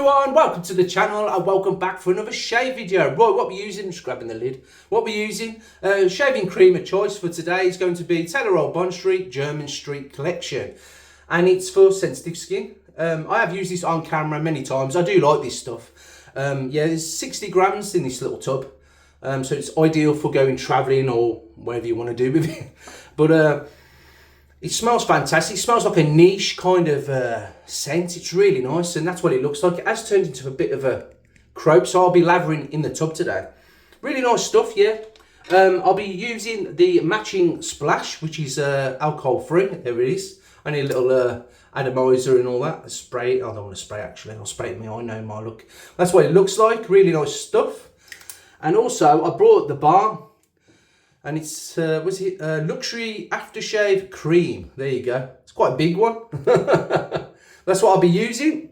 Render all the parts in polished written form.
everyone, welcome to the channel and welcome back for another shave video. Right, what we're using, just grabbing the lid, what we're using, shaving cream of choice for today is going to be Taylor Roll Bond Street German Street Collection, and it's for sensitive skin. I have used this on camera many times. I do like this stuff. Yeah, there's 60 grams in this little tub, so it's ideal for going travelling or whatever you want to do with it. But it smells fantastic. It smells like a niche kind of scent. It's really nice, and that's what it looks like. It has turned into a bit of a crope, so I'll be lathering in the tub today. Really nice stuff, yeah. I'll be using the matching splash, which is alcohol free. There it is. I need a little atomizer and all that. Spray. I don't want to spray actually. I'll spray it in my eye. Know my look. That's what it looks like. Really nice stuff. And also, I brought the bar. And it's, luxury aftershave cream. There you go. It's quite a big one. That's what I'll be using.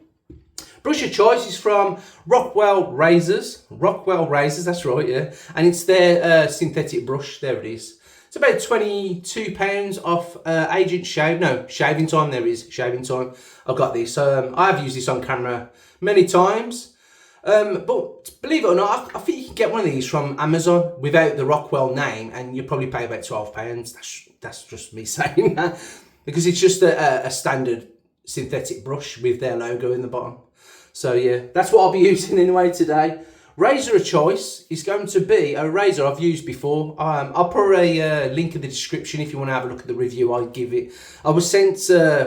Brush of choice is from Rockwell razors. Rockwell razors, that's right, yeah. And it's their synthetic brush. There it is. It's about £22 off Agent Shave. No, Shaving Time. There it is. Shaving Time. I've got this. I have used this on camera many times. But believe it or not, I think you can get one of these from Amazon without the Rockwell name, and you probably pay about £12. That's just me saying that, because it's just a standard synthetic brush with their logo in the bottom. So yeah, that's what I'll be using anyway today. Razor of choice is going to be a razor I've used before. I'll put a link in the description if you want to have a look at the review I give it. I was sent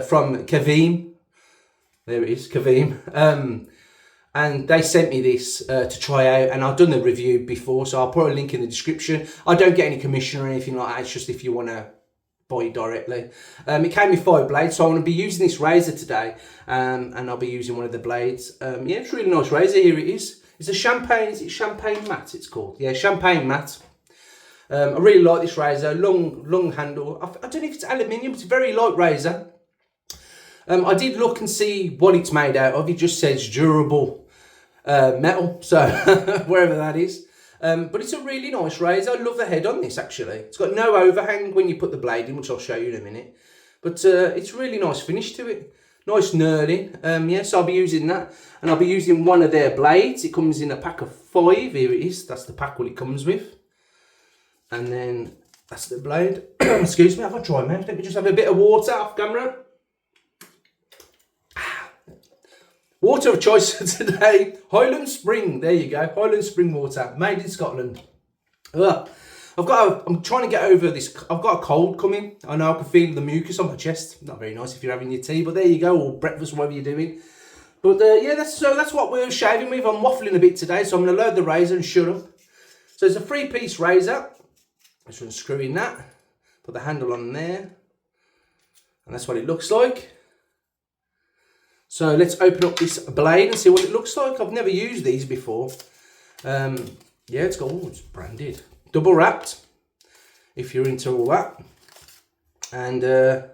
from Caveem. There it is, Caveem. And they sent me this to try out, and I've done the review before, so I'll put a link in the description. I don't get any commission or anything like that. It's just if you want to buy it directly. It came with 5 blades, so I'm going to be using this razor today, and I'll be using one of the blades. Yeah, it's a really nice razor. Here it is. It's a champagne. Is it champagne matte? It's called. Yeah, champagne matte. I really like this razor. Long handle. I don't know if it's aluminium. It's a very light razor. I did look and see what it's made out of. It just says durable metal, so wherever that is. But it's a really nice razor. I love the head on this actually. It's got no overhang when you put the blade in, which I'll show you in a minute. But it's really nice finish to it. Nice knurling. Yeah, so I'll be using that. And I'll be using one of their blades. It comes in a pack of 5. Here it is. That's the pack what it comes with. And then that's the blade. Excuse me, I've got a dry mouth. Let me just have a bit of water off camera. Water of choice for today, Highland Spring. There you go, Highland Spring water, made in Scotland. I'm trying to get over this. I've got a cold coming. I know I can feel the mucus on my chest. Not very nice if you're having your tea, but there you go, or breakfast, whatever you're doing. But yeah, that's what we're shaving with. I'm waffling a bit today, so I'm going to load the razor and shut up. So it's a 3-piece razor. Just going to screw in that, put the handle on there, and that's what it looks like. So let's open up this blade and see what it looks like. I've never used these before. Yeah, it's branded. Double wrapped, if you're into all that. And there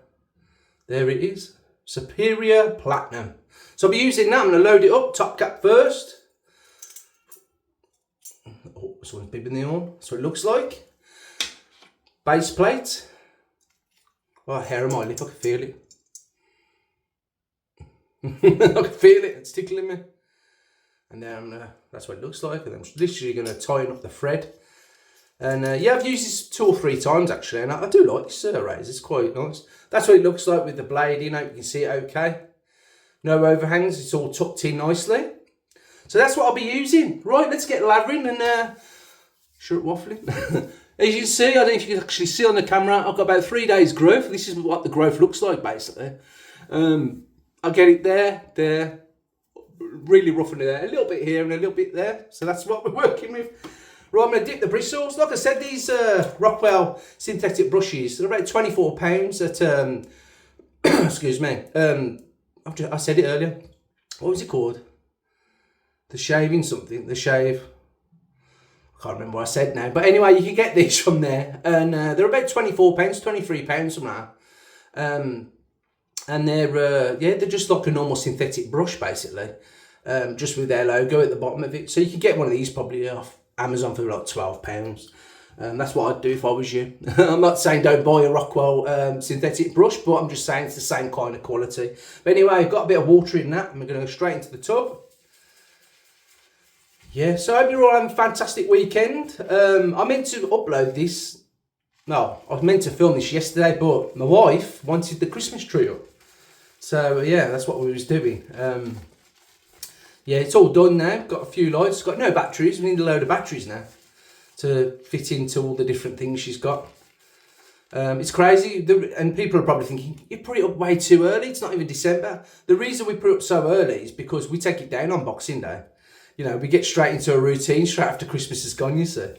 it is. Superior Platinum. So I'll be using that. I'm going to load it up. Top cap first. Oh, someone's bibbing the horn. That's what it looks like. Base plate. Oh, hair on my lip. I can feel it. I can feel it, it's tickling me. And then that's what it looks like. And I'm literally going to tighten up the thread. And yeah, I've used this 2 or 3 times actually, and I do like this razor. It's quite nice. That's what it looks like with the blade in. You can see it okay. No overhangs. It's all tucked in nicely. So that's what I'll be using. Right, let's get lathering and short waffling. As you can see, I don't know if you can actually see on the camera, I've got about 3 days growth. This is what the growth looks like basically. I'll get it there, really roughing it there, a little bit here and a little bit there. So that's what we're working with. Right, I'm going to dip the bristles. Like I said, these Rockwell synthetic brushes, they're about £24 at, excuse me, I said it earlier. What was it called? The shaving something, the shave. I can't remember what I said now. But anyway, you can get these from there. And they're about £24, £23, something like that. And they're just like a normal synthetic brush basically, just with their logo at the bottom of it. So you can get one of these probably off Amazon for like £12. That's what I'd do if I was you. I'm not saying don't buy a Rockwell synthetic brush, but I'm just saying it's the same kind of quality. But anyway, I've got a bit of water in that, and we're going to go straight into the tub. Yeah, so I hope you're all having a fantastic weekend. I meant to upload this. No, I was meant to film this yesterday, but my wife wanted the Christmas tree up. So yeah, that's what we was doing. Yeah, it's all done now. Got a few lights. Got no batteries. We need a load of batteries now to fit into all the different things she's got. It's crazy, and people are probably thinking, you put it up way too early, it's not even December. The reason we put it up so early is because we take it down on Boxing Day. You know, we get straight into a routine straight after Christmas is gone, you see.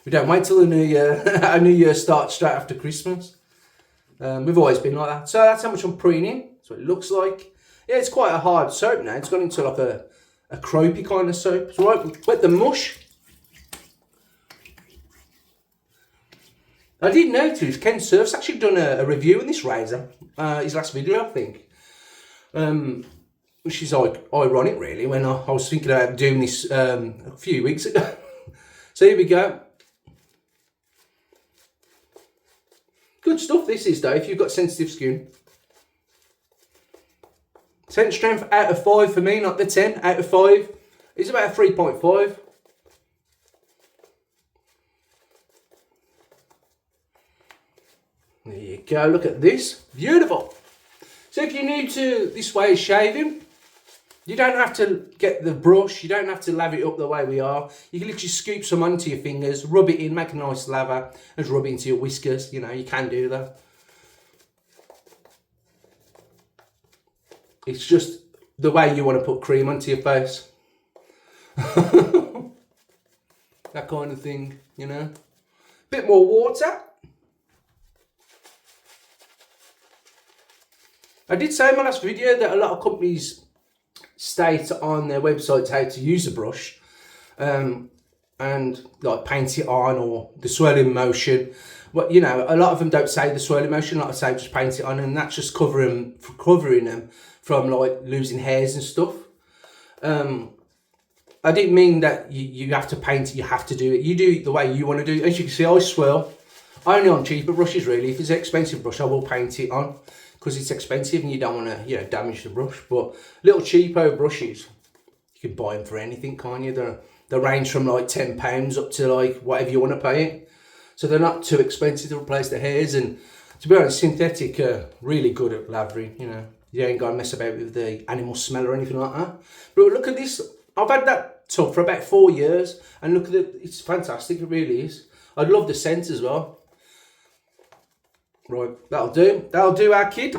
We don't wait till the new year, our new year starts straight after Christmas. We've always been like that. So that's how much I'm preening. That's what it looks like. Yeah, it's quite a hard soap now. It's gone into like a croapy kind of soap. It's right, wet the mush. I did notice Ken Surf's actually done a review on this razor, his last video, I think. Which is like ironic, really, when I was thinking about doing this a few weeks ago. So here we go. Good stuff this is, though, if you've got sensitive skin. 10 strength out of 5 for me, not the 10 out of 5. It's about a 3.5. There you go, look at this. Beautiful. So if you're new to this way of shaving, you don't have to get the brush, you don't have to lather it up the way we are. You can literally scoop some onto your fingers, rub it in, make a nice lather, and rub it into your whiskers. You know, you can do that. It's just the way you want to put cream onto your face. That kind of thing, you know. Bit more water. I did say in my last video that a lot of companies state on their websites how to use a brush and like paint it on, or the swirling motion. Well, you know, a lot of them don't say the swirling motion, like I say, just paint it on, and that's just covering them from like losing hairs and stuff. I didn't mean that you have to paint it, you have to do it. You do it the way you want to do it. As you can see, I swirl only on cheaper brushes, really. If it's an expensive brush, I will paint it on, because it's expensive and you don't want to, you know, damage the brush. But little cheapo brushes, you can buy them for anything, can't you? They range from like £10 up to like whatever you want to pay it. So they're not too expensive to replace the hairs. And to be honest, synthetic are really good at lathering, you know. You ain't got to mess about with the animal smell or anything like that. But look at this. I've had that tub for about 4 years, and look at it. It's fantastic. It really is. I love the scent as well. Right, that'll do. That'll do, our kid.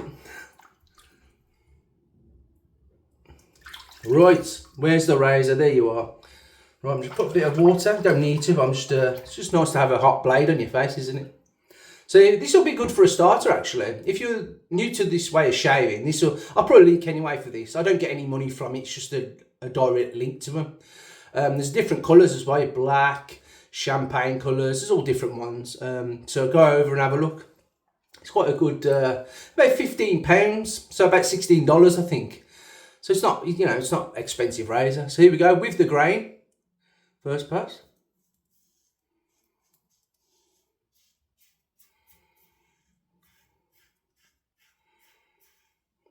Right, where's the razor? There you are. Right, I'm just put a bit of water. Don't need to, but I'm just. It's just nice to have a hot blade on your face, isn't it? So this will be good for a starter, actually. If you're new to this way of shaving, I'll put a link anyway for this. I don't get any money from it. It's just a direct link to them. There's different colours as well, black, champagne colours. There's all different ones. So go over and have a look. It's quite a good, about £15, so about $16, I think. So it's not, you know, it's not expensive razor. So here we go with the grain. First pass.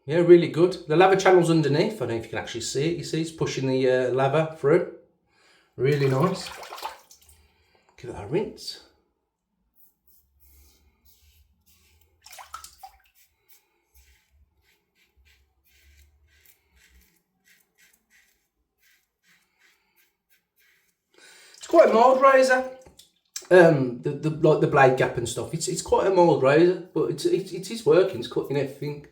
Yeah, really good. The lather channel's underneath. I don't know if you can actually see it. You see, it's pushing the lather through. Really nice. Give it a rinse. It's quite a mild razor. Like the blade gap and stuff. It's quite a mild razor, but it is working. It's cutting everything.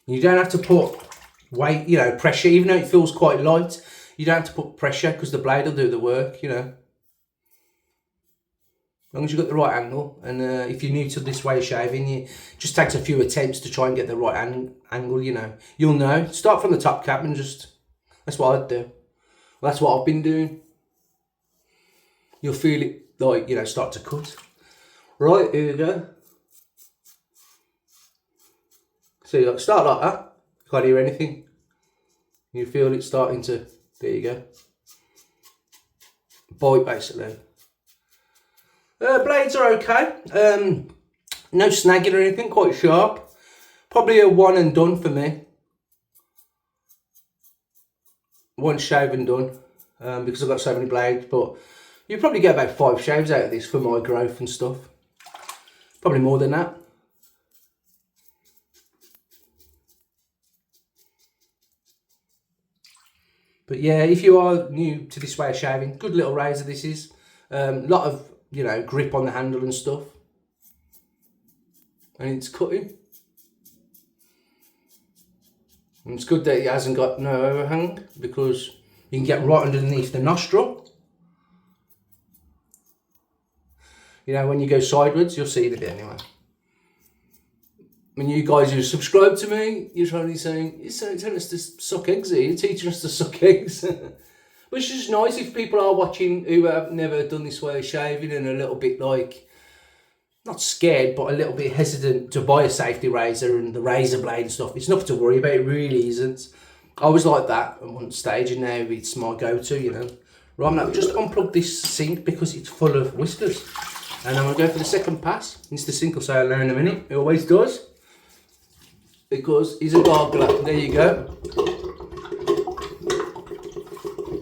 You don't have to put weight, you know, pressure, even though it feels quite light. You don't have to put pressure, because the blade will do the work, you know. As long as you've got the right angle. And if you're new to this way of shaving, it just takes a few attempts to try and get the right angle, you know. You'll know. Start from the top cap and just, that's what I'd do. Well, that's what I've been doing. You'll feel it, like, you know, start to cut. Right, here we go. So you start like that, you can't hear anything. You feel it starting to, there you go. Bite, basically. Blades are okay. No snagging or anything, quite sharp. Probably a one and done for me. one shave and done, because I've got so many blades, but you probably get about 5 shaves out of this for my growth and stuff. Probably more than that. But yeah, if you are new to this way of shaving, good little razor this is. Lot of, you know, grip on the handle and stuff. And it's cutting. And it's good that it hasn't got no overhang, because you can get right underneath the nostril. You know, when you go sideways, you'll see it anyway. When you guys who subscribe to me, you're trying to saying, you're telling us to suck eggs here, you're teaching us to suck eggs. Which is nice if people are watching who have never done this way of shaving and a little bit like, not scared, but a little bit hesitant to buy a safety razor and the razor blade and stuff. It's nothing to worry about, it really isn't. I was like that at one stage, and now it's my go-to, you know. Right, now just unplug this sink because it's full of whiskers. And I'm going to go for the second pass. It's the sink will say hello in a minute. It always does. Because he's a gargler. There you go.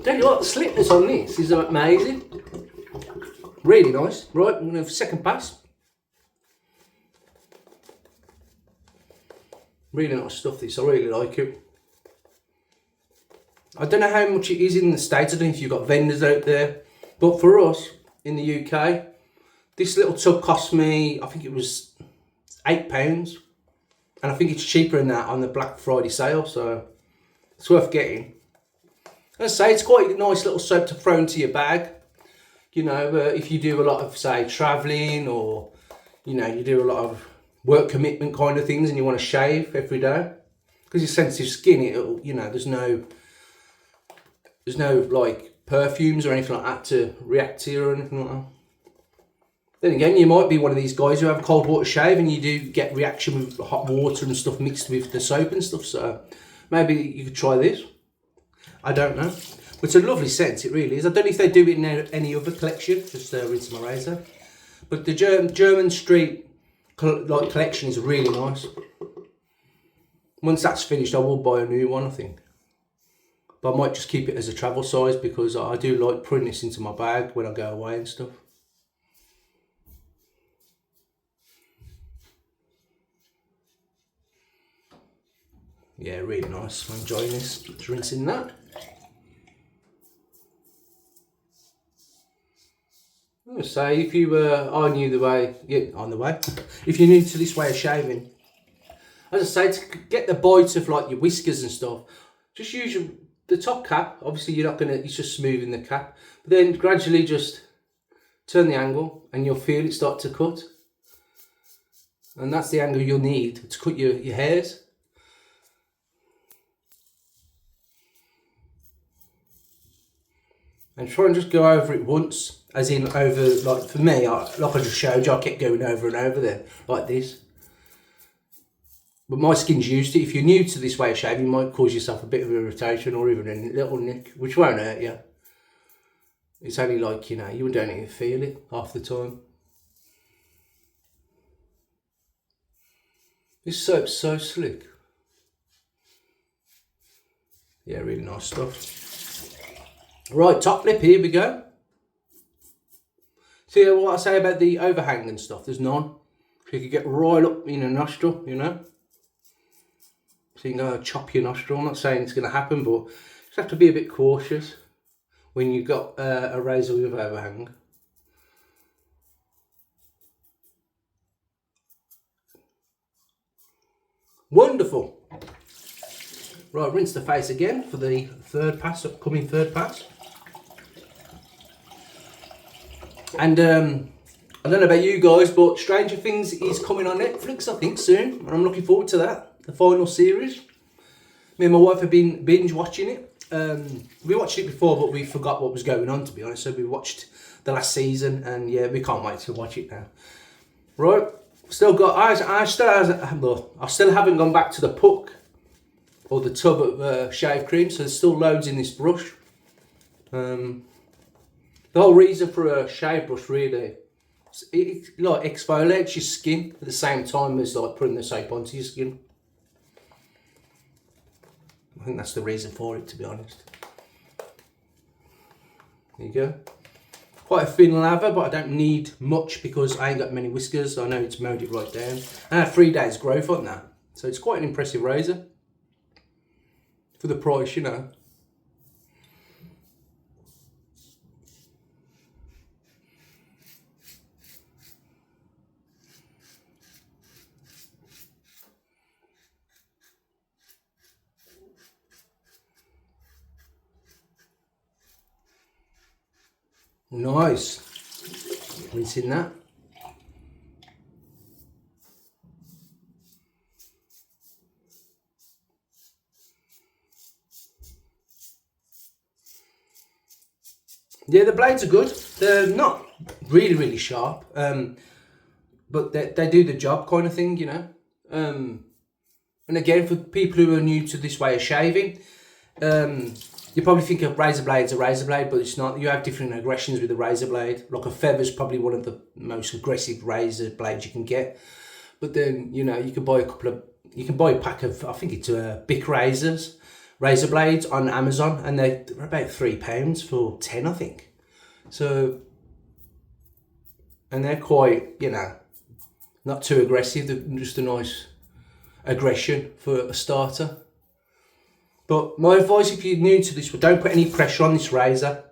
Tell you what, the slickness on this is amazing. Really nice. Right, I'm going to have a second pass. Really nice stuff this, I really like it. I don't know how much it is in the States, I don't know if you've got vendors out there, but for us in the UK, this little tub cost me, I think it was £8, and I think it's cheaper than that on the Black Friday sale, so it's worth getting. As I say, it's quite a nice little soap to throw into your bag, you know, if you do a lot of, say, travelling, or, you know, you do a lot of work commitment kind of things and you want to shave every day, because your sensitive skin, it'll, you know, there's no like perfumes or anything like that to react to or anything like that. Then again, you might be one of these guys who have a cold water shave and you do get reaction with hot water and stuff mixed with the soap and stuff, so maybe you could try this. I don't know, but it's a lovely scent, it really is. I don't know if they do it in any other collection, just rinse my razor, but the German Street like collection is really nice. Once that's finished, I will buy a new one, I think. But I might just keep it as a travel size, because I do like putting this into my bag when I go away and stuff. Yeah, really nice. I'm enjoying this. Just rinsing that. So if you are new the way, if you're new to this way of shaving, as I say, to get the bite of like your whiskers and stuff, just use the top cap. Obviously you're not gonna, it's just smoothing the cap, but then gradually just turn the angle and you'll feel it start to cut. And that's the angle you'll need to cut your hairs. And try and just go over it once, as in over, like for me, like I just showed you, I kept going over and over there, like this. But my skin's used to it. If you're new to this way of shaving, you might cause yourself a bit of irritation or even a little nick, which won't hurt you. It's only like, you know, you don't even feel it half the time. This soap's so slick. Yeah, really nice stuff. Right, top lip, here we go. See what I say about the overhang and stuff? There's none. So you can get right up in a nostril, you know. So you can go chop your nostril. I'm not saying it's going to happen, but you just have to be a bit cautious when you've got a razor with overhang. Wonderful. Right, rinse the face again for the third pass, upcoming third pass. And I don't know about you guys, but Stranger Things is coming on Netflix, I think, soon. And I'm looking forward to that, the final series. Me and my wife have been binge watching it. We watched it before, but we forgot what was going on, to be honest. So we watched the last season, and yeah, we can't wait to watch it now. Right, still got, I still haven't gone back to the puck or the tub of shave cream, so there's still loads in this brush. The whole reason for a shave brush, really, it like exfoliates your skin at the same time as like putting the soap onto your skin. I think that's the reason for it, to be honest. There you go. Quite a thin lather, but I don't need much because I ain't got many whiskers. I know it's mowed it right down. And I had 3 days growth on that. So it's quite an impressive razor. For the price, you know. Nice. Rinsing that. Yeah, the blades are good. They're not really sharp, but they do the job kind of thing, you know. And again, for people who are new to this way of shaving, you probably think a razor blade's a razor blade, but it's not. You have different aggressions with a razor blade. Like a feather's probably one of the most aggressive razor blades you can get. But then, you know, you can buy a pack of, I think it's Bic razor blades on Amazon, and they're about £3 for 10, I think. So, and they're quite, you know, not too aggressive. They're just a nice aggression for a starter. But my advice, if you're new to this, don't put any pressure on this razor,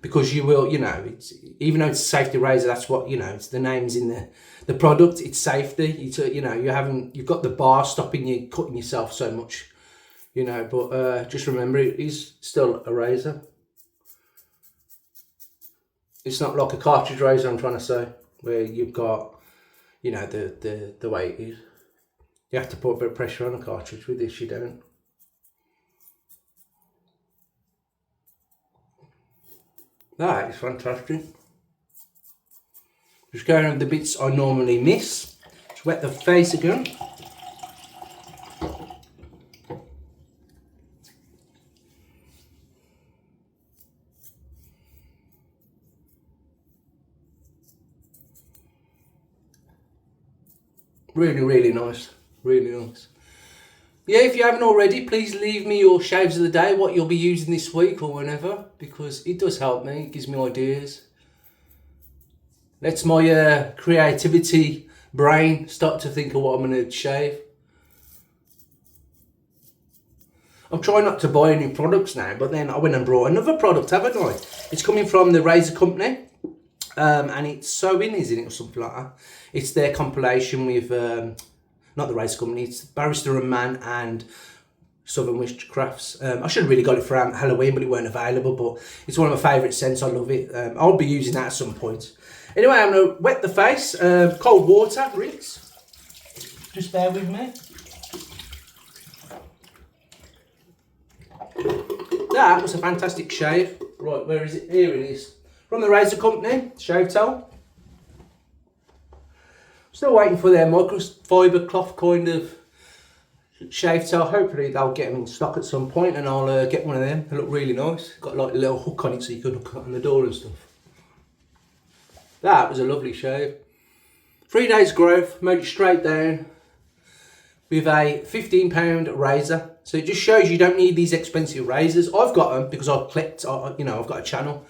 because you will, you know, it's, even though it's a safety razor, that's what, you know, it's the name's in the product, it's safety. It's, you know, you've got the bar stopping you cutting yourself so much, you know, but just remember, it is still a razor. It's not like a cartridge razor, I'm trying to say, where you've got, you know, the way it is. You have to put a bit of pressure on a cartridge. With this, you don't. That is fantastic. Just going over the bits I normally miss. Just wet the face again. Really nice. Really nice. Yeah, if you haven't already, please leave me your shaves of the day, what you'll be using this week or whenever, because it does help me, it gives me ideas. Lets my creativity brain start to think of what I'm going to shave. I'm trying not to buy any products now, but then I went and brought another product, haven't I? It's coming from the Razor Company, and it's Sewing, isn't it, or something like that. It's their compilation with... not the Razor Company, it's Barrister and Man and Southern Witchcrafts. I should have really got it for Halloween, but it weren't available, but it's one of my favourite scents, I love it. I'll be using that at some point. Anyway, I'm going to wet the face, cold water, rinse. Just bear with me. That was a fantastic shave. Right, where is it? Here it is. From the Razor Company, shave towel. Still waiting for their microfiber cloth kind of shave towel. Hopefully they'll get them in stock at some point, and I'll get one of them. They look really nice. Got like a little hook on it so you can hook it on the door and stuff. That was a lovely shave. 3 days growth, made it straight down with a £15 razor. So it just shows you don't need these expensive razors. I've got them because I've clipped, you know, I've got a channel.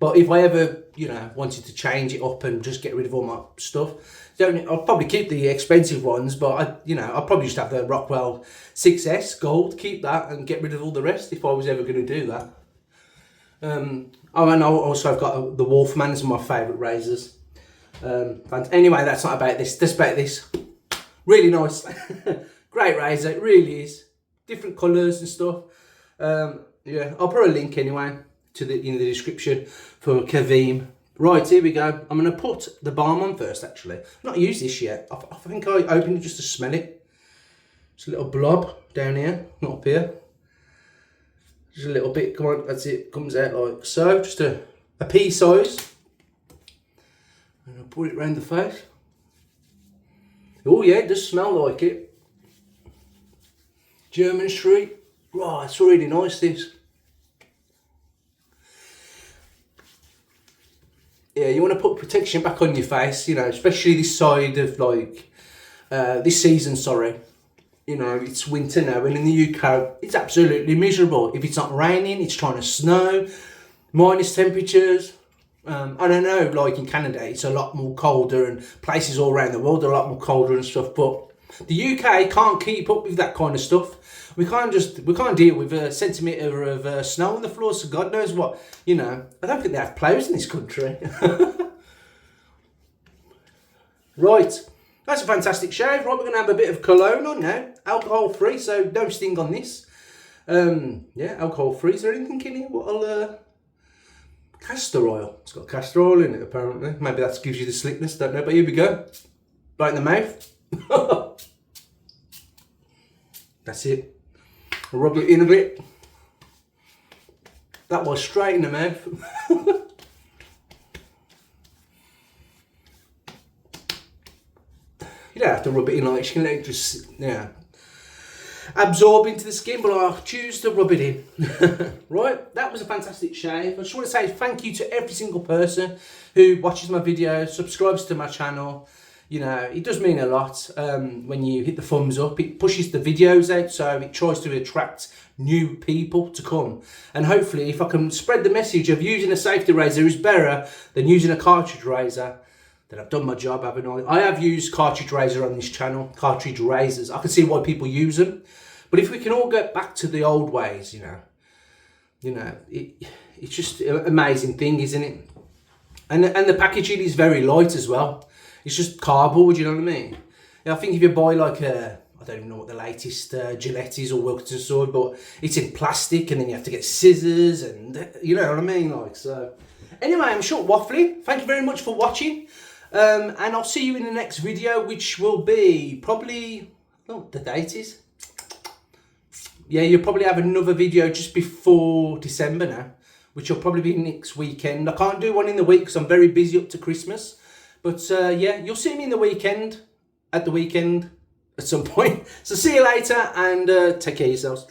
But if I ever, you know, wanted to change it up and just get rid of all my stuff, I'll probably keep the expensive ones, but I'll probably just have the Rockwell 6S Gold, keep that and get rid of all the rest if I was ever going to do that. Oh, and also I've got the Wolfman's, my favourite razors. Anyway, that's not about this. That's about this. Really nice, great razor. It really is. Different colours and stuff. Yeah, I'll put a link anyway to in the description for Caveem. Right, here we go. I'm going to put the balm on first, actually. I've not used this yet. I think I opened it just to smell it. Just a little blob down here, not up here. Just a little bit, come on, that's it. Comes out like so, just a pea size. And I'll put it around the face. Oh yeah, it does smell like it. German Street. Right, it's really nice, this. Yeah, you want to put protection back on your face, you know, especially this side of like, this season, sorry. You know, it's winter now, and in the UK, it's absolutely miserable. If it's not raining, it's trying to snow. minus temperatures. I don't know, like in Canada, it's a lot more colder, and places all around the world are a lot more colder and stuff. But the UK can't keep up with that kind of stuff. We can't deal with a centimetre of snow on the floor. So God knows what, I don't think they have plows in this country. Right, that's a fantastic shave. Right, we're going to have a bit of cologne on now, alcohol free, so no sting on this. Yeah, alcohol free. Is there anything in here? What'll castor oil. It's got castor oil in it, apparently. Maybe that gives you the slickness, don't know. But here we go. Right in the mouth. That's it. Rub it in a bit. That was straight in the mouth. You don't have to rub it in like this. You can let it just, absorb into the skin, but I choose to rub it in. Right, that was a fantastic shave. I just want to say thank you to every single person who watches my videos, subscribes to my channel. It does mean a lot when you hit the thumbs up. It pushes the videos out, so it tries to attract new people to come. And hopefully, if I can spread the message of using a safety razor is better than using a cartridge razor, then I've done my job, haven't I? I have used cartridge razor on this channel, cartridge razors. I can see why people use them. But if we can all get back to the old ways, it's just an amazing thing, isn't it? And the packaging is very light as well. It's just cardboard, you know what I mean? I think if you buy like I don't even know what the latest Gillette is or Wilkinson sword, but it's in plastic, and then you have to get scissors, and you know what I mean? Like, so. Anyway, I'm short waffling. Thank you very much for watching. And I'll see you in the next video, which will be probably, I don't know what the date is. Yeah, you'll probably have another video just before December now, which will probably be next weekend. I can't do one in the week because I'm very busy up to Christmas. But yeah, you'll see me in the weekend, at some point. So see you later, and take care of yourselves.